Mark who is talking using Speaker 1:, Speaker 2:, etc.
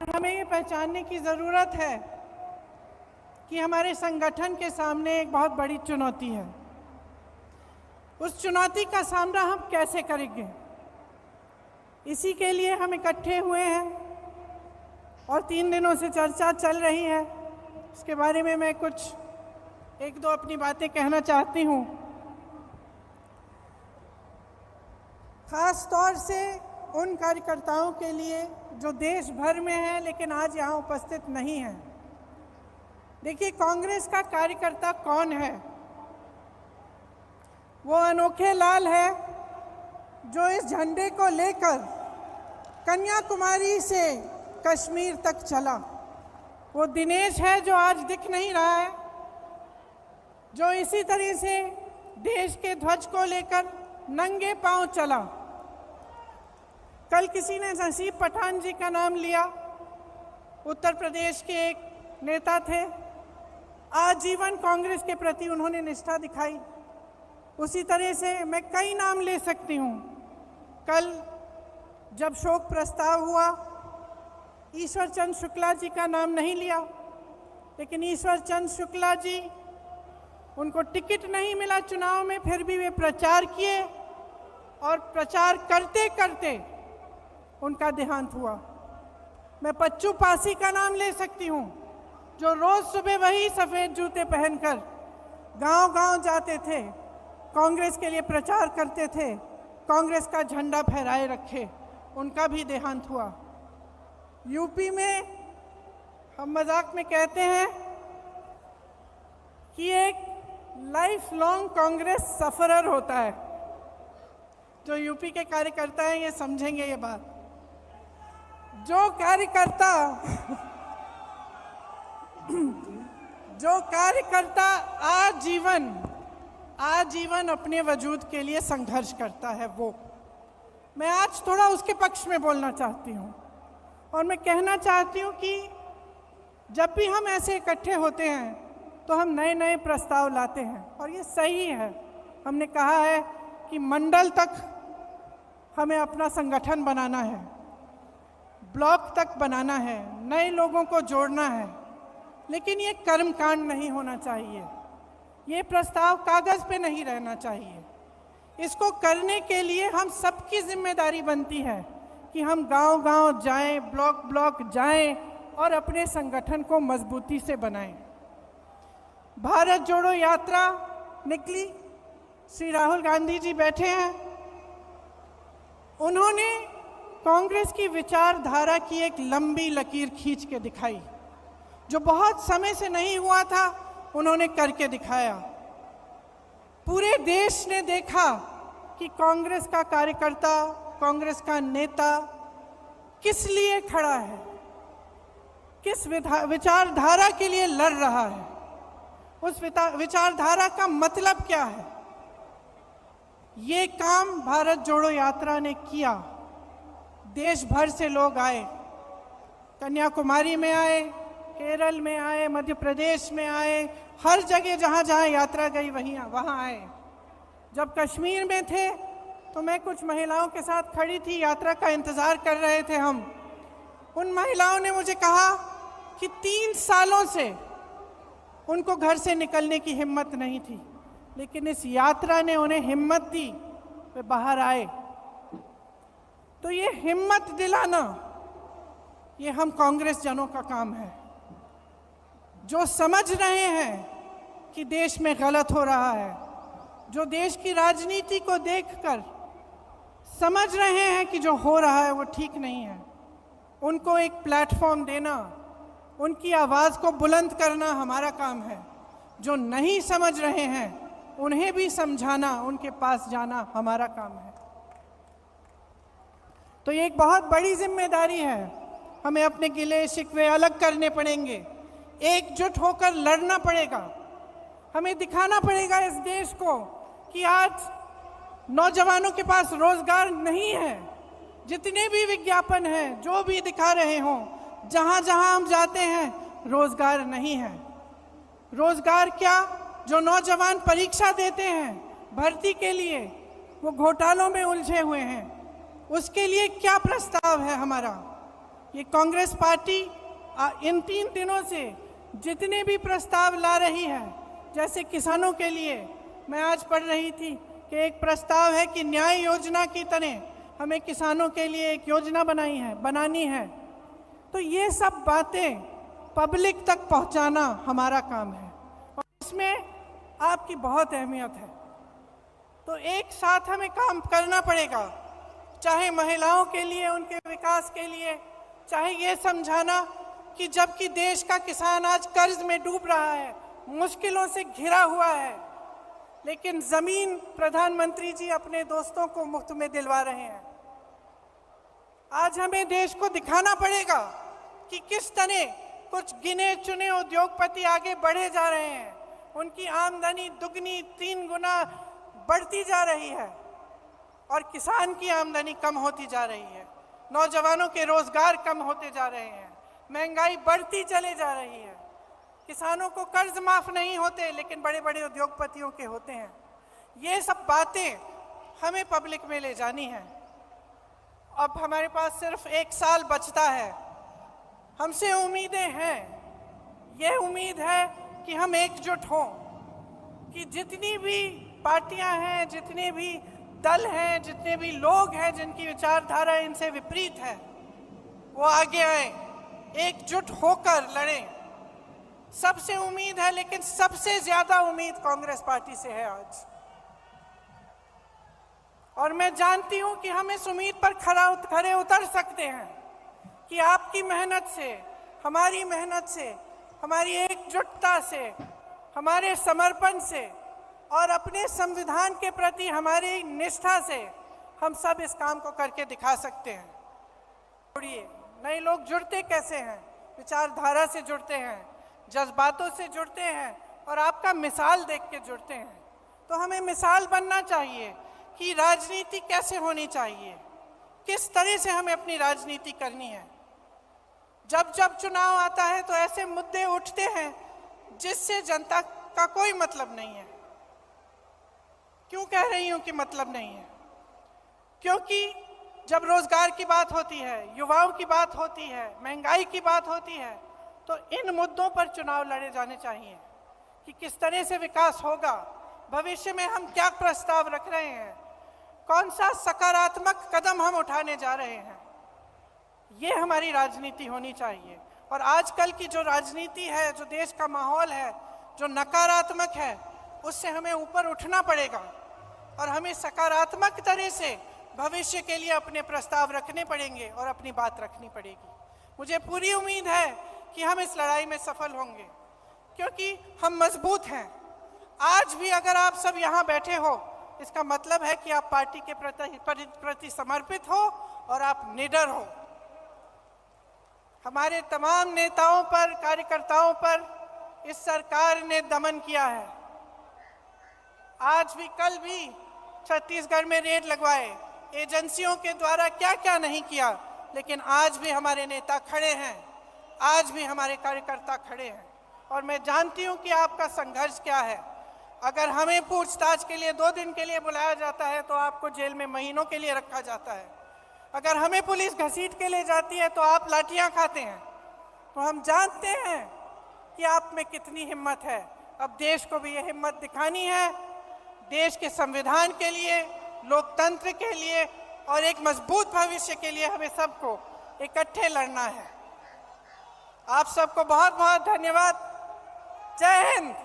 Speaker 1: हमें ये पहचानने की ज़रूरत है कि हमारे संगठन के सामने एक बहुत बड़ी चुनौती है। उस चुनौती का सामना हम कैसे करेंगे, इसी के लिए हम इकट्ठे हुए हैं और 3 दिनों से चर्चा चल रही है। इसके बारे में मैं कुछ एक दो अपनी बातें कहना चाहती हूँ। ख़ास तौर से उन कार्यकर्ताओं के लिए जो देश भर में हैं लेकिन आज यहाँ उपस्थित नहीं हैं। देखिए, कांग्रेस का कार्यकर्ता कौन है? वो अनोखे लाल है जो इस झंडे को लेकर कन्याकुमारी से कश्मीर तक चला। वो दिनेश है जो आज दिख नहीं रहा है, जो इसी तरह से देश के ध्वज को लेकर नंगे पांव चला। कल किसी ने नसीब पठान जी का नाम लिया, उत्तर प्रदेश के एक नेता थे। आजीवन कांग्रेस के प्रति उन्होंने निष्ठा दिखाई। उसी तरह से मैं कई नाम ले सकती हूँ। कल जब शोक प्रस्ताव हुआ, ईश्वर चंद शुक्ला जी का नाम नहीं लिया, लेकिन ईश्वर चंद शुक्ला जी, उनको टिकट नहीं मिला चुनाव में, फिर भी वे प्रचार किए और प्रचार करते करते उनका देहांत हुआ। मैं पच्चू पासी का नाम ले सकती हूँ, जो रोज सुबह वही सफ़ेद जूते पहनकर गांव-गांव जाते थे, कांग्रेस के लिए प्रचार करते थे, कांग्रेस का झंडा फहराए रखे। उनका भी देहांत हुआ। यूपी में हम मजाक में कहते हैं कि एक लाइफ लॉन्ग कांग्रेस सफरर होता है। जो यूपी के कार्यकर्ता हैं ये समझेंगे ये बात। जो कार्यकर्ता आजीवन अपने वजूद के लिए संघर्ष करता है, वो मैं आज थोड़ा उसके पक्ष में बोलना चाहती हूँ। और मैं कहना चाहती हूँ कि जब भी हम ऐसे इकट्ठे होते हैं तो हम नए नए प्रस्ताव लाते हैं और ये सही है। हमने कहा है कि मंडल तक हमें अपना संगठन बनाना है, ब्लॉक तक बनाना है, नए लोगों को जोड़ना है, लेकिन ये कर्मकांड नहीं होना चाहिए। ये प्रस्ताव कागज़ पे नहीं रहना चाहिए। इसको करने के लिए हम सबकी जिम्मेदारी बनती है कि हम गांव-गांव जाएं, ब्लॉक ब्लॉक जाएं और अपने संगठन को मजबूती से बनाएं। भारत जोड़ो यात्रा निकली, श्री राहुल गांधी जी बैठे हैं। उन्होंने कांग्रेस की विचारधारा की एक लंबी लकीर खींच के दिखाई। जो बहुत समय से नहीं हुआ था, उन्होंने करके दिखाया। पूरे देश ने देखा कि कांग्रेस का कार्यकर्ता, कांग्रेस का नेता किस लिए खड़ा है, किस विचारधारा के लिए लड़ रहा है, उस विचारधारा का मतलब क्या है। ये काम भारत जोड़ो यात्रा ने किया। देश भर से लोग आए, कन्याकुमारी में आए, केरल में आए, मध्य प्रदेश में आए, हर जगह जहाँ जहाँ यात्रा गई वहाँ आए। जब कश्मीर में थे तो मैं कुछ महिलाओं के साथ खड़ी थी, यात्रा का इंतज़ार कर रहे थे हम। उन महिलाओं ने मुझे कहा कि 3 सालों से उनको घर से निकलने की हिम्मत नहीं थी, लेकिन इस यात्रा ने उन्हें हिम्मत दी, वे बाहर आए। तो ये हिम्मत दिलाना, ये हम कांग्रेस जनों का काम है, जो समझ रहे हैं कि देश में गलत हो रहा है, जो देश की राजनीति को देखकर समझ रहे हैं कि जो हो रहा है वो ठीक नहीं है। उनको एक प्लेटफॉर्म देना, उनकी आवाज़ को बुलंद करना हमारा काम है। जो नहीं समझ रहे हैं उन्हें भी समझाना, उनके पास जाना हमारा काम है। तो ये एक बहुत बड़ी जिम्मेदारी है। हमें अपने गिले शिकवे अलग करने पड़ेंगे, एकजुट होकर लड़ना पड़ेगा। हमें दिखाना पड़ेगा इस देश को कि आज नौजवानों के पास रोजगार नहीं है। जितने भी विज्ञापन हैं, जो भी दिखा रहे हों, जहाँ जहाँ हम जाते हैं रोजगार नहीं है। रोजगार क्या, जो नौजवान परीक्षा देते हैं भर्ती के लिए, वो घोटालों में उलझे हुए हैं, उसके लिए क्या प्रस्ताव है हमारा? ये कांग्रेस पार्टी इन 3 दिनों से जितने भी प्रस्ताव ला रही है, जैसे किसानों के लिए मैं आज पढ़ रही थी कि एक प्रस्ताव है कि न्याय योजना की तरह हमें किसानों के लिए एक योजना बनानी है। तो ये सब बातें पब्लिक तक पहुंचाना हमारा काम है और इसमें आपकी बहुत अहमियत है। तो एक साथ हमें काम करना पड़ेगा, चाहे महिलाओं के लिए, उनके विकास के लिए, चाहे ये समझाना कि जबकि देश का किसान आज कर्ज में डूब रहा है, मुश्किलों से घिरा हुआ है, लेकिन जमीन प्रधानमंत्री जी अपने दोस्तों को मुफ्त में दिलवा रहे हैं। आज हमें देश को दिखाना पड़ेगा कि किस तरह कुछ गिने चुने उद्योगपति आगे बढ़े जा रहे हैं, उनकी आमदनी दुगनी 3 गुना बढ़ती जा रही है और किसान की आमदनी कम होती जा रही है, नौजवानों के रोजगार कम होते जा रहे हैं, महंगाई बढ़ती चले जा रही है, किसानों को कर्ज माफ नहीं होते लेकिन बड़े बड़े उद्योगपतियों के होते हैं। ये सब बातें हमें पब्लिक में ले जानी है। अब हमारे पास सिर्फ 1 साल बचता है, हमसे उम्मीदें हैं। ये उम्मीद है कि हम एकजुट हों, कि जितनी भी पार्टियां हैं, जितने भी दल हैं, जितने भी लोग हैं जिनकी विचारधारा इनसे विपरीत है, वो आगे आए, एकजुट होकर लड़ें। सबसे उम्मीद है, लेकिन सबसे ज्यादा उम्मीद कांग्रेस पार्टी से है आज। और मैं जानती हूं कि हम इस उम्मीद पर खरे उतर सकते हैं कि आपकी मेहनत से, हमारी मेहनत से, हमारी एकजुटता से, हमारे समर्पण से और अपने संविधान के प्रति हमारी निष्ठा से हम सब इस काम को करके दिखा सकते हैं। छोड़िए, नए लोग जुड़ते कैसे हैं? विचारधारा से जुड़ते हैं, जज्बातों से जुड़ते हैं और आपका मिसाल देख के जुड़ते हैं। तो हमें मिसाल बनना चाहिए कि राजनीति कैसे होनी चाहिए, किस तरह से हमें अपनी राजनीति करनी है। जब जब चुनाव आता है तो ऐसे मुद्दे उठते हैं जिससे जनता का कोई मतलब नहीं है। क्यों कह रही हूं कि मतलब नहीं है? क्योंकि जब रोजगार की बात होती है, युवाओं की बात होती है, महंगाई की बात होती है, तो इन मुद्दों पर चुनाव लड़े जाने चाहिए कि किस तरह से विकास होगा, भविष्य में हम क्या प्रस्ताव रख रहे हैं, कौन सा सकारात्मक कदम हम उठाने जा रहे हैं। ये हमारी राजनीति होनी चाहिए। और आजकल की जो राजनीति है, जो देश का माहौल है, जो नकारात्मक है, उससे हमें ऊपर उठना पड़ेगा और हमें सकारात्मक तरह से भविष्य के लिए अपने प्रस्ताव रखने पड़ेंगे और अपनी बात रखनी पड़ेगी। मुझे पूरी उम्मीद है कि हम इस लड़ाई में सफल होंगे, क्योंकि हम मजबूत हैं। आज भी अगर आप सब यहाँ बैठे हो, इसका मतलब है कि आप पार्टी के प्रति समर्पित हो और आप निडर हो। हमारे तमाम नेताओं पर, कार्यकर्ताओं पर इस सरकार ने दमन किया है। आज भी, कल भी छत्तीसगढ़ में रेड लगवाए, एजेंसियों के द्वारा क्या क्या नहीं किया, लेकिन आज भी हमारे नेता खड़े हैं, आज भी हमारे कार्यकर्ता खड़े हैं। और मैं जानती हूं कि आपका संघर्ष क्या है। अगर हमें पूछताछ के लिए 2 दिन के लिए बुलाया जाता है तो आपको जेल में महीनों के लिए रखा जाता है। अगर हमें पुलिस घसीट के ले जाती है तो आप लाठियां खाते हैं। तो हम जानते हैं कि आप में कितनी हिम्मत है। अब देश को भी ये हिम्मत दिखानी है, देश के संविधान के लिए, लोकतंत्र के लिए और एक मजबूत भविष्य के लिए हमें सबको इकट्ठे लड़ना है। आप सबको बहुत बहुत धन्यवाद। जय हिंद।